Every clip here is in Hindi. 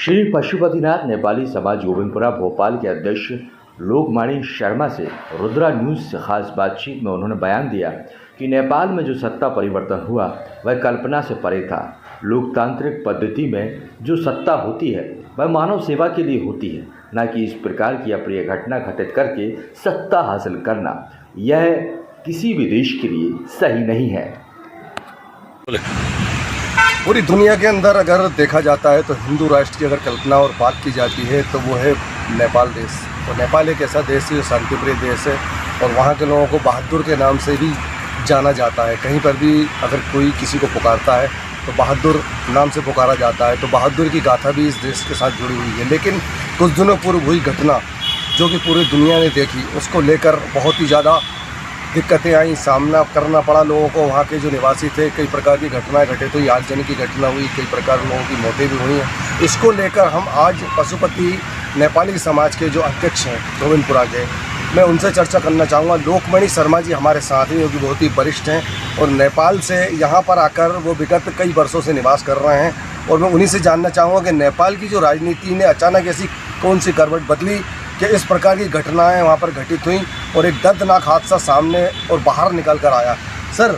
श्री पशुपतिनाथ नेपाली समाज गोविंदपुरा भोपाल के अध्यक्ष लोकमाणी शर्मा से रुद्रा न्यूज़ से खास बातचीत में उन्होंने बयान दिया कि नेपाल में जो सत्ता परिवर्तन हुआ वह कल्पना से परे था। लोकतांत्रिक पद्धति में जो सत्ता होती है वह मानव सेवा के लिए होती है, न कि इस प्रकार की अप्रिय घटना घटित करके सत्ता हासिल करना। यह किसी भी देश के लिए सही नहीं है। पूरी दुनिया के अंदर अगर देखा जाता है तो हिंदू राष्ट्र की अगर कल्पना और बात की जाती है तो वो है नेपाल देश। और नेपाल एक ऐसा देश है जो शांतिप्रिय देश है और वहाँ के लोगों को बहादुर के नाम से भी जाना जाता है। कहीं पर भी अगर कोई किसी को पुकारता है तो बहादुर नाम से पुकारा जाता है। तो बहादुर की गाथा भी इस देश के साथ जुड़ी हुई है। लेकिन कुछ दिनों पूर्व हुई घटना जो कि पूरी दुनिया ने देखी, उसको लेकर बहुत ही ज़्यादा दिक्कतें आई, सामना करना पड़ा लोगों को। वहाँ के जो निवासी थे, कई प्रकार की घटनाएं घटित हुई, आगजनी की घटना हुई, कई प्रकार लोगों की मौतें भी हुई हैं। इसको लेकर हम आज पशुपति नेपाली समाज के जो अध्यक्ष हैं गोविंदपुरा के, मैं उनसे चर्चा करना चाहूँगा। लोकमणि शर्मा जी हमारे साथ हैं, जो कि बहुत ही वरिष्ठ हैं और नेपाल से यहाँ पर आकर वो विगत कई वर्षों से निवास कर रहे हैं। और मैं उन्हीं से जानना चाहूँगा कि नेपाल की जो राजनीति ने अचानक ऐसी कौन सी करवट बदली कि इस प्रकार की घटनाएं वहाँ पर घटित हुई और एक दर्दनाक हादसा सामने और बाहर निकल कर आया। सर,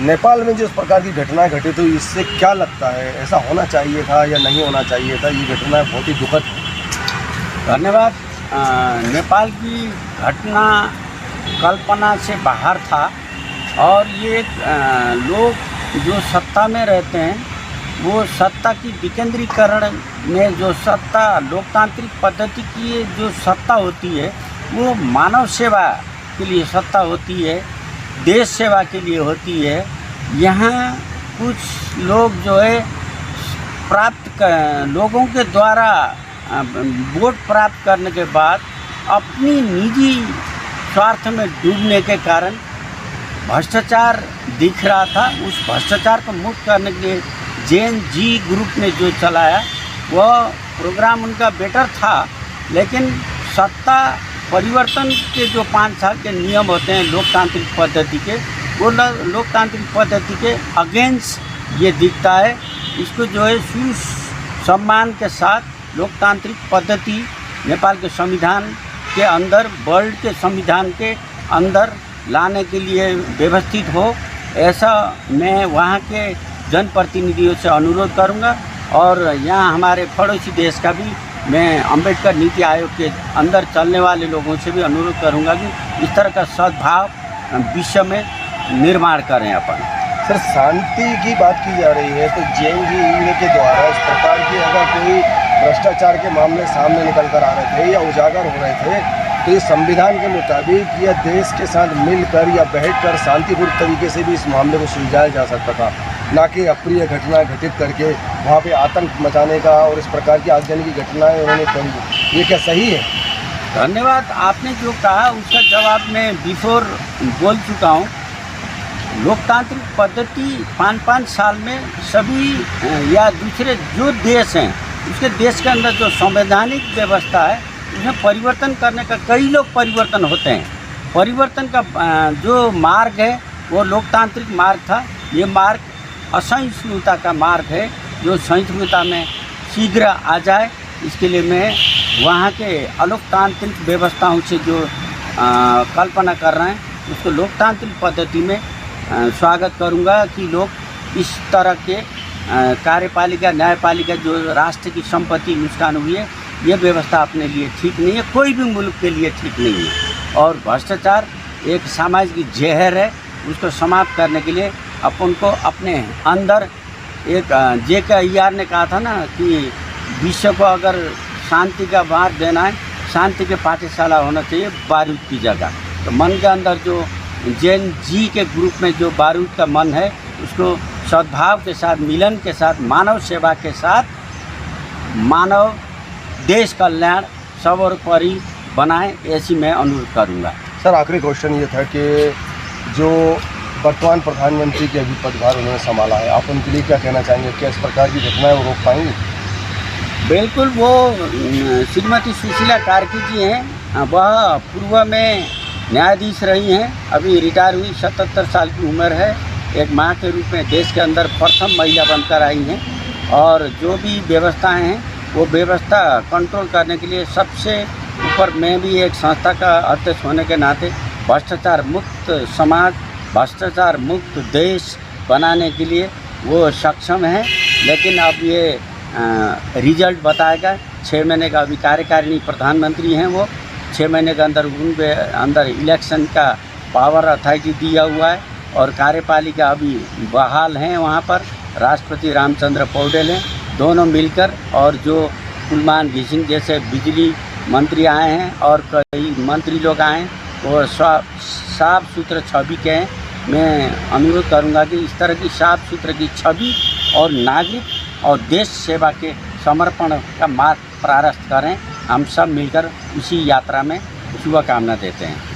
नेपाल में जो इस प्रकार की घटनाएं घटित हुई, इससे क्या लगता है, ऐसा होना चाहिए था या नहीं होना चाहिए था? ये घटना बहुत ही दुखद है। धन्यवाद। नेपाल की घटना कल्पना से बाहर था और ये लोग जो सत्ता में रहते हैं वो सत्ता की विकेंद्रीकरण में जो सत्ता लोकतांत्रिक पद्धति की जो सत्ता होती है वो मानव सेवा के लिए सत्ता होती है, देश सेवा के लिए होती है। यहाँ कुछ लोग जो है लोगों के द्वारा वोट प्राप्त करने के बाद अपनी निजी स्वार्थ में डूबने के कारण भ्रष्टाचार दिख रहा था। उस भ्रष्टाचार को मुक्त करने के लिए जेन जी ग्रुप ने जो चलाया वह प्रोग्राम उनका बेटर था, लेकिन सत्ता परिवर्तन के जो 5 साल के नियम होते हैं लोकतांत्रिक पद्धति के, वो लोकतांत्रिक पद्धति के अगेंस्ट ये दिखता है। इसको जो है सम्मान के साथ लोकतांत्रिक पद्धति नेपाल के संविधान के अंदर, वर्ल्ड के संविधान के अंदर लाने के लिए व्यवस्थित हो, ऐसा मैं वहाँ के जनप्रतिनिधियों से अनुरोध करूँगा। और यहाँ हमारे पड़ोसी देश का भी मैं अम्बेडकर नीति आयोग के अंदर चलने वाले लोगों से भी अनुरोध करूँगा कि इस तरह का सद्भाव विश्व में निर्माण करें अपन। सर, शांति की बात की जा रही है तो जेन जी के द्वारा इस प्रकार की अगर कोई भ्रष्टाचार के मामले सामने निकल कर आ रहे थे या उजागर हो रहे थे तो ये संविधान के मुताबिक या देश के साथ मिलकर या बैठकर शांतिपूर्ण तरीके से भी इस मामले को सुलझाया जा सकता था, ना कि अप्रिय घटना घटित करके वहाँ पे आतंक मचाने का और इस प्रकार की आगजनी की घटनाएं उन्होंने करी। ये क्या सही है? धन्यवाद। आपने जो कहा उसका जवाब मैं बिफोर बोल चुका हूँ। लोकतांत्रिक पद्धति 5-5 साल में सभी या दूसरे जो देश हैं उसके देश के अंदर जो संवैधानिक व्यवस्था है उसमें परिवर्तन करने का कई लोग परिवर्तन होते हैं। परिवर्तन का जो मार्ग है वो लोकतांत्रिक मार्ग था। ये मार्ग असहिष्णुता का मार्ग है जो सहिष्णुता में शीघ्र आ जाए, इसके लिए मैं वहाँ के अलोकतांत्रिक व्यवस्थाओं से जो कल्पना कर रहे हैं उसको लोकतांत्रिक पद्धति में स्वागत करूँगा कि लोग इस तरह के कार्यपालिका न्यायपालिका जो राष्ट्र की संपत्ति नुकसान हुई है, ये व्यवस्था अपने लिए ठीक नहीं है, कोई भी मुल्क के लिए ठीक नहीं है। और भ्रष्टाचार एक सामाजिक जहर है, उसको समाप्त करने के लिए अपन को अपने अंदर एक JKR ने कहा था ना कि विश्व को अगर शांति का मार्ग देना है, शांति के पाठशाला होना चाहिए बारूद की जगह। तो मन के अंदर जो जेन जी के ग्रुप में जो बारूद का मन है उसको सद्भाव के साथ, मिलन के साथ, मानव सेवा के साथ, मानव देश कल्याण सर्वोपरि बनाए, ऐसी मैं अनुरोध करूँगा। सर, आखिरी क्वेश्चन ये था कि जो वर्तमान प्रधानमंत्री के अभी पदभार उन्होंने संभाला है, आप उनके लिए क्या कहना चाहेंगे? क्या इस प्रकार की घटनाएं वो रोक पाएंगे? बिल्कुल। वो श्रीमती सुशीला कार्की जी हैं, वह पूर्व में न्यायाधीश रही हैं, अभी रिटायर हुई, 77 साल की उम्र है। एक माँ के रूप में देश के अंदर प्रथम महिला बनकर आई हैं और जो भी व्यवस्थाएं हैं वो व्यवस्था कंट्रोल करने के लिए सबसे ऊपर मैं भी एक संस्था का अध्यक्ष होने के नाते भ्रष्टाचार मुक्त समाज, भ्रष्टाचार मुक्त देश बनाने के लिए वो सक्षम है। लेकिन अब ये रिजल्ट बताएगा। 6 महीने का अभी कार्यकारिणी प्रधानमंत्री हैं, वो 6 महीने के अंदर उनके अंदर इलेक्शन का पावर अथॉरिटी दिया हुआ है और कार्यपालिका अभी बहाल हैं। वहाँ पर राष्ट्रपति रामचंद्र पौडेल हैं, दोनों मिलकर, और जो कुलमान घिसिंग जैसे बिजली मंत्री आए हैं और कई मंत्री लोग आए हैं, वो साफ सुथरा छवि के हैं। मैं अनुरोध करूंगा कि इस तरह की साफ सुथरा की छवि और नागरिक और देश सेवा के समर्पण का मार्ग प्रारंभ करें। हम सब मिलकर उसी यात्रा में शुभकामना देते हैं।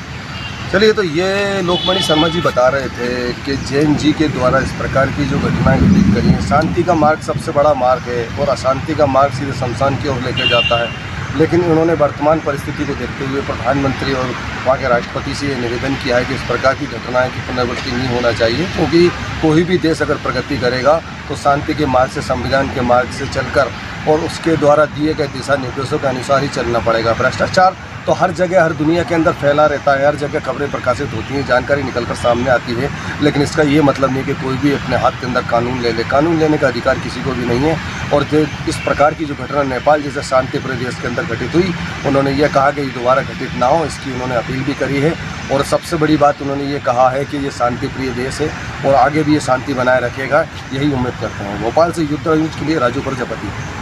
चलिए, तो ये लोकमणि शर्मा जी बता रहे थे कि जैन जी के द्वारा इस प्रकार की जो घटनाएं घटित करी हैं, शांति का मार्ग सबसे बड़ा मार्ग है और अशांति का मार्ग सीधे शमशान की ओर लेकर जाता है। लेकिन उन्होंने वर्तमान परिस्थिति को देखते हुए प्रधानमंत्री और वहाँ के राष्ट्रपति से ये निवेदन किया है कि इस प्रकार की घटनाएं की पुनरावृत्ति नहीं होना चाहिए, क्योंकि कोई भी देश अगर प्रगति करेगा तो शांति के मार्ग से, संविधान के मार्ग से चलकर और उसके द्वारा दिए गए दिशा निर्देशों के अनुसार ही चलना पड़ेगा। भ्रष्टाचार तो हर जगह, हर दुनिया के अंदर फैला रहता है, हर जगह खबरें प्रकाशित होती हैं, जानकारी निकलकर सामने आती है। लेकिन इसका ये मतलब नहीं कि कोई भी अपने हाथ के अंदर कानून ले ले। कानून लेने का अधिकार किसी को भी नहीं है। और जो इस प्रकार की जो घटना नेपाल जैसे शांति प्रदेश के अंदर घटित हुई, उन्होंने ये कहा कि ये दोबारा घटित ना हो, इसकी उन्होंने अपील भी करी है। और सबसे बड़ी बात उन्होंने ये कहा है कि ये शांति प्रिय देश है और आगे भी ये शांति बनाए रखेगा, यही उम्मीद करते हैं। भोपाल से युद्ध न्यूज़ के लिए राजू प्रजापति।